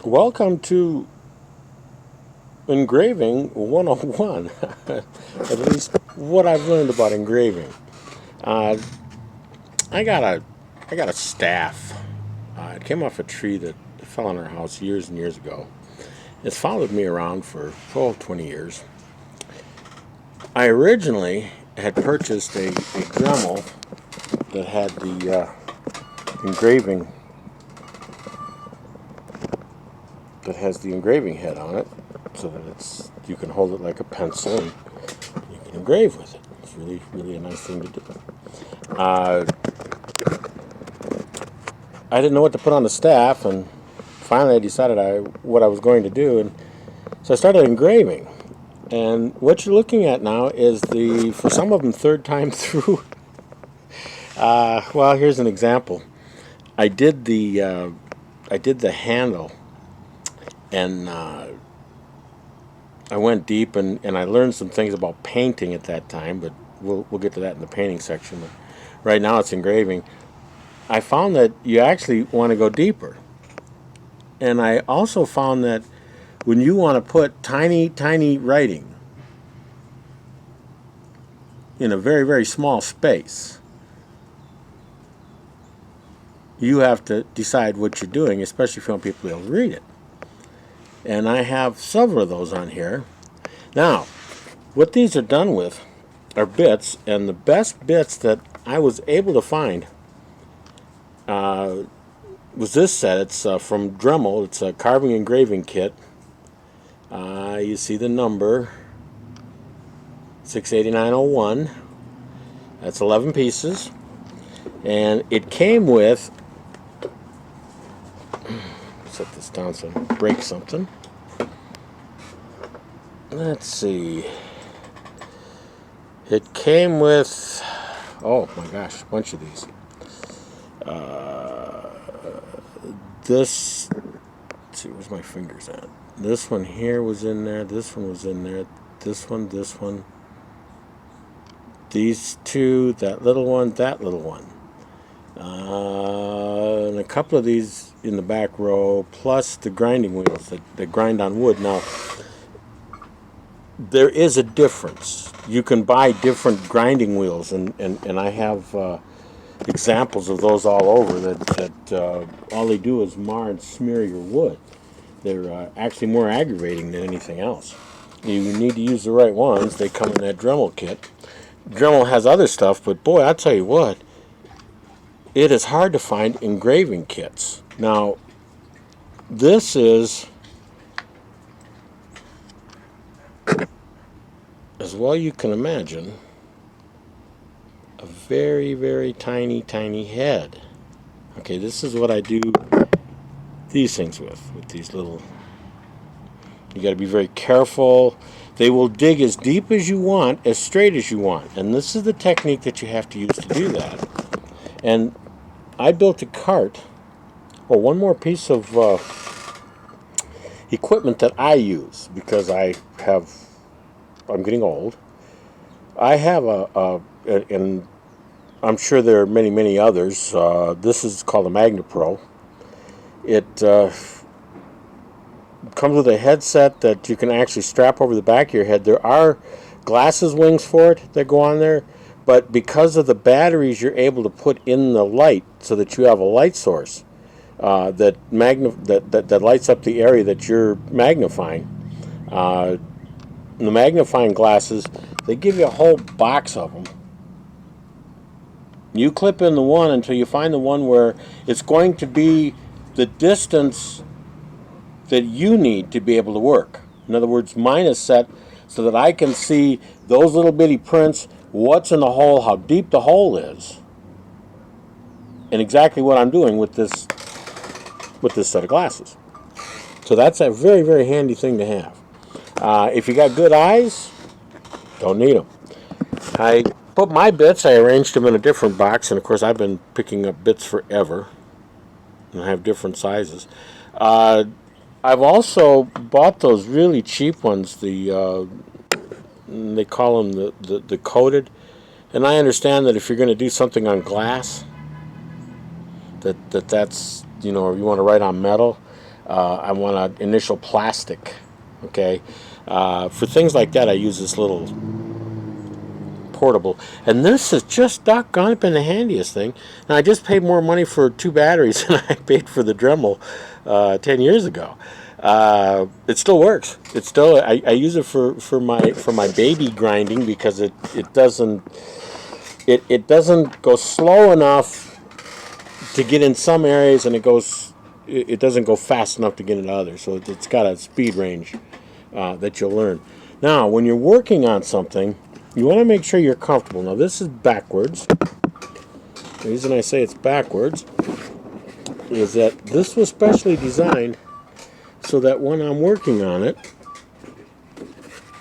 Welcome to Engraving 101. At least what I've learned about engraving. Uh, I got a staff. It came off a tree that fell on our house years and years ago. It's followed me around for 20 years. I originally had purchased a Dremel that had the engraving that has the engraving head on it, so that you can hold it like a pencil and you can engrave with it. It's really a nice thing to do. I didn't know what to put on the staff, and finally I decided what I was going to do, and so I started engraving. And what you're looking at now is for some of them, third time through. Well, here's an example. I did the handle, and I went deep, and I learned some things about painting at that time, but we'll get to that in the painting section. But right now it's engraving. I found that you actually want to go deeper. And I also found that when you want to put tiny writing in a very, very small space, you have to decide what you're doing, especially if you want people to be able to read it. And I have several of those on here. Now, what these are done with are bits, and the best bits that I was able to find was this set. It's from Dremel. It's a carving engraving kit. You see the number 68901. That's 11 pieces, and it came with. Set this down so I don't break something. Let's see. It came with, oh my gosh, a bunch of these. Let's see, where's my fingers at? This one here was in there. This one was in there. This one. These two, that little one, that little one. And a couple of these in the back row, plus the grinding wheels that grind on wood. Now, there is a difference. You can buy different grinding wheels, and I have examples of those all over that all they do is mar and smear your wood. They're actually more aggravating than anything else. You need to use the right ones. They come in that Dremel kit. Dremel has other stuff, but boy, I'll tell you what, it is hard to find engraving kits. Now, this is, as well you can imagine, a very, very tiny head. Okay, this is what I do these things with these little. You got to be very careful. They will dig as deep as you want, as straight as you want, and this is the technique that you have to use to do that. And I built a cart, or one more piece of equipment that I use because I'm getting old. I have and I'm sure there are many others. This is called a Magna Pro. It comes with a headset that you can actually strap over the back of your head. There are glasses wings for it that go on there, but because of the batteries you're able to put in the light so that you have a light source that lights up the area that you're magnifying. The magnifying glasses, they give you a whole box of them. You clip in the one until you find the one where it's going to be the distance that you need to be able to work. In other words, mine is set so that I can see those little bitty prints, what's in the hole, how deep the hole is, and exactly what I'm doing with this set of glasses. So that's a very, very handy thing to have. If you got good eyes, don't need them. I put my bits, I arranged them in a different box, and of course I've been picking up bits forever, and I have different sizes. I've also bought those really cheap ones. They call them the coated, and I understand that if you're going to do something on glass, that's or you want to write on metal. I want an initial plastic. Okay, for things like that, I use this little portable, and this has just doggone been the handiest thing. And I just paid more money for 2 batteries than I paid for the Dremel 10 years ago. It still works. It still I use it for my baby grinding because it doesn't go slow enough to get in some areas, and it doesn't go fast enough to get into others. So it's got a speed range that you'll learn. Now, when you're working on something, you want to make sure you're comfortable. Now, this is backwards. The reason I say it's backwards is that this was specially designed so that when I'm working on it,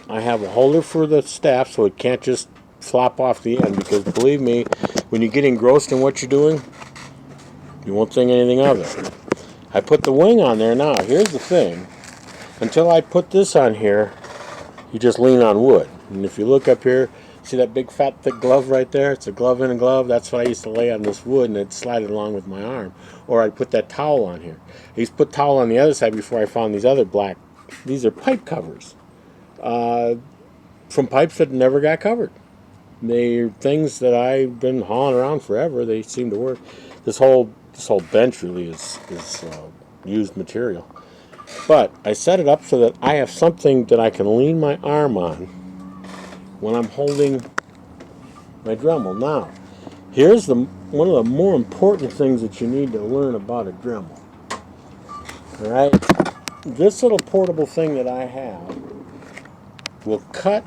I have a holder for the staff so it can't just flop off the end, because believe me, when you get engrossed in what you're doing, you won't think anything of it. I put the wing on there now. Here's the thing. Until I put this on here, you just lean on wood. And if you look up here, see that big fat thick glove right there? It's a glove in a glove. That's what I used to lay on this wood, and it'd slide it along with my arm. Or I'd put that towel on here. I used to put towel on the other side before I found these other black. These are pipe covers from pipes that never got covered. They're things that I've been hauling around forever. They seem to work. This whole bench really is used material. But I set it up so that I have something that I can lean my arm on when I'm holding my Dremel. Now, here's one of the more important things that you need to learn about a Dremel. All right, this little portable thing that I have will cut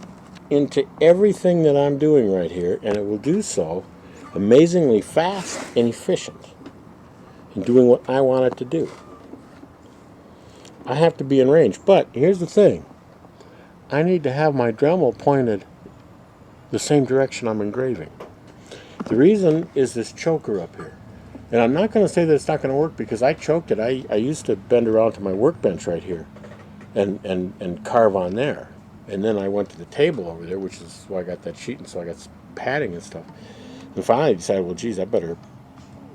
into everything that I'm doing right here, and it will do so amazingly fast and efficient in doing what I want it to do. I have to be in range, but here's the thing. I need to have my Dremel pointed the same direction I'm engraving. The reason is this choker up here. And I'm not going to say that it's not going to work, because I choked it. I used to bend around to my workbench right here and carve on there. And then I went to the table over there, which is why I got that sheet, and so I got padding and stuff. And finally I decided, well, geez, I better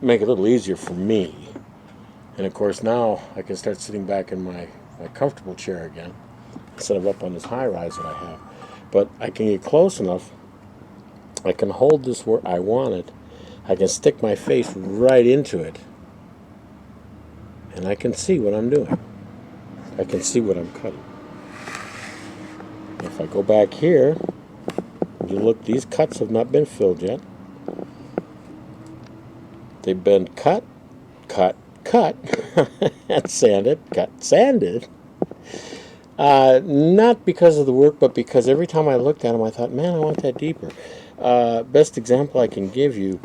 make it a little easier for me. And of course now I can start sitting back in my comfortable chair again, instead of up on this high rise that I have. But I can get close enough. I can hold this where I want it. I can stick my face right into it, and I can see what I'm doing. I can see what I'm cutting. If I go back here, you look, these cuts have not been filled yet. They've been cut, and sanded, sanded. Not because of the work, but because every time I looked at them, I thought, man, I want that deeper. Best example I can give you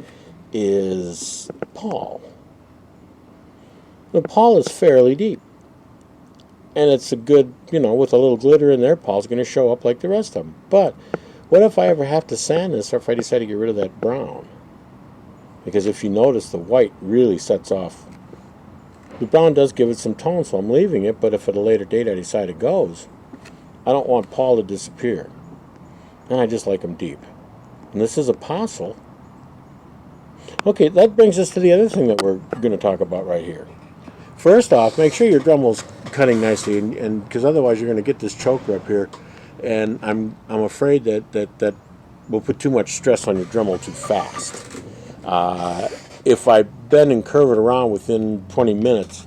is Paul. The Paul is fairly deep. And it's a good, with a little glitter in there, Paul's going to show up like the rest of them. But what if I ever have to sand this, or if I decide to get rid of that brown? Because if you notice, the white really sets off. The brown does give it some tone, so I'm leaving it, but if at a later date I decide it goes, I don't want Paul to disappear. And I just like him deep. And this is Apostle. Okay, that brings us to the other thing that we're going to talk about right here. First off, make sure your Dremel's cutting nicely, and because otherwise you're going to get this choker up here, and I'm afraid that will put too much stress on your Dremel too fast. If I bend and curve it around within 20 minutes,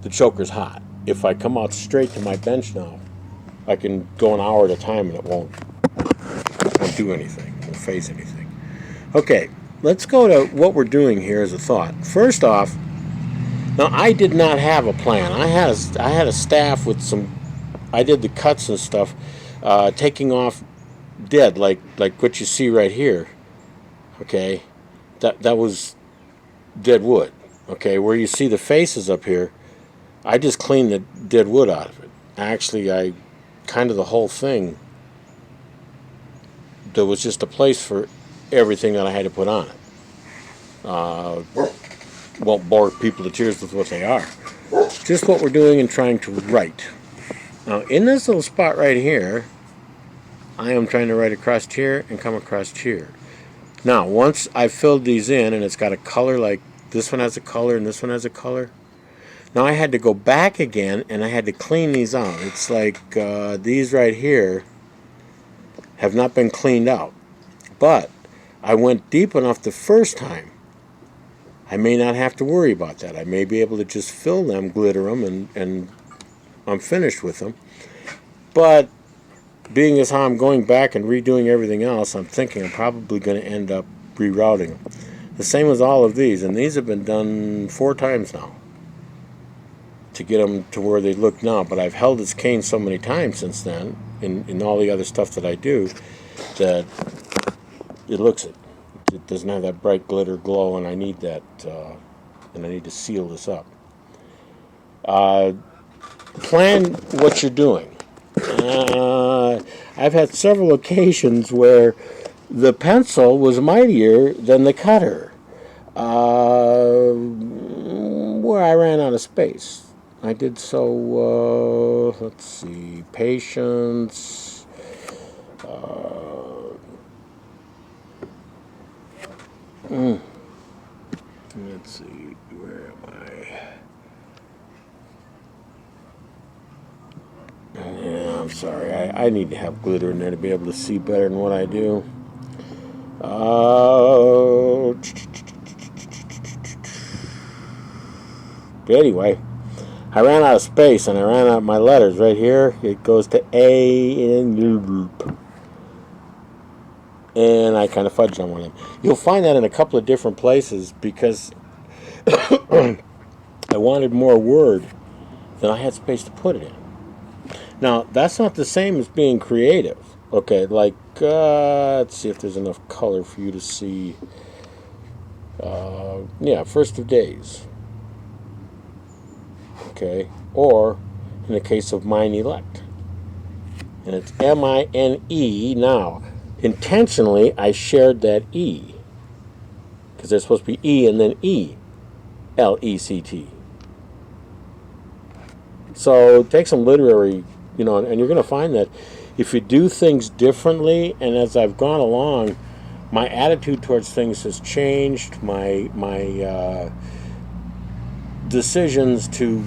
the choker's hot. If I come out straight to my bench now, I can go an hour at a time and it won't do anything, won't phase anything. Okay, let's go to what we're doing here as a thought. First off, now I did not have a plan. I had a staff with some. I did the cuts and stuff, taking off dead like what you see right here. Okay, that was dead wood. Okay, where you see the faces up here, I just cleaned the dead wood out of it. Actually, I kind of the whole thing. There was just a place for everything that I had to put on it. Won't bore people to tears with what they are. Just what we're doing and trying to write. Now, in this little spot right here, I am trying to write across here and come across here. Now, once I've filled these in and it's got a color, like this one has a color and this one has a color, Now I had to go back again and I had to clean these out. It's like these right here have not been cleaned out. But I went deep enough the first time. I may not have to worry about that. I may be able to just fill them, glitter them, and I'm finished with them. But being as how I'm going back and redoing everything else, I'm thinking I'm probably going to end up rerouting them. The same as all of these, and these have been done 4 times now to get them to where they look now. But I've held this cane so many times since then, in all the other stuff that I do, that it looks it. It doesn't have that bright glitter glow, and I need that, and I need to seal this up. Plan what you're doing. I've had several occasions where the pencil was mightier than the cutter, where I ran out of space. I did so, let's see, patience, let's see, where am I? Yeah, I'm sorry, I need to have glitter in there to be able to see better than what I do. But anyway, I ran out of space and I ran out of my letters right here. It goes to A in the group. And I kind of fudged on one of them. You'll find that in a couple of different places because I wanted more word than I had space to put it in. Now, that's not the same as being creative. Okay, like, let's see if there's enough color for you to see. Yeah, first of days. Okay, or in the case of mine elect. And it's M-I-N-E. Now, intentionally, I shared that E. Because there's supposed to be E and then E. L-E-C-T. So take some literary, and you're going to find that if you do things differently, and as I've gone along, my attitude towards things has changed. My decisions to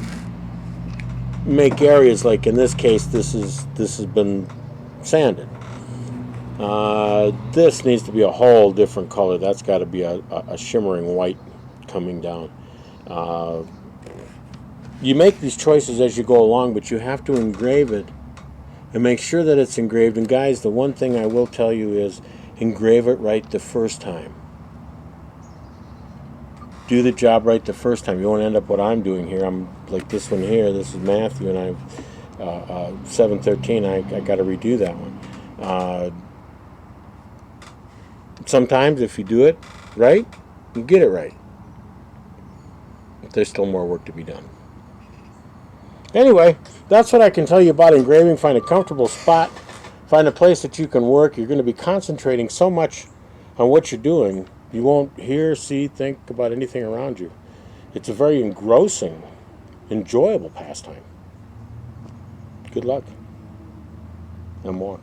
make areas, like in this case, this has been sanded. This needs to be a whole different color. That's got to be a shimmering white coming down. You make these choices as you go along, but you have to engrave it and make sure that it's engraved. And guys, the one thing I will tell you is engrave it right the first time. Do the job right the first time. You won't end up what I'm doing here. I'm like this one here. This is Matthew, and I've 7:13. I got to redo that one. Sometimes if you do it right, you get it right. But there's still more work to be done. Anyway, that's what I can tell you about engraving. Find a comfortable spot. Find a place that you can work. You're going to be concentrating so much on what you're doing, you won't hear, see, think about anything around you. It's a very engrossing, enjoyable pastime. Good luck. mWalk.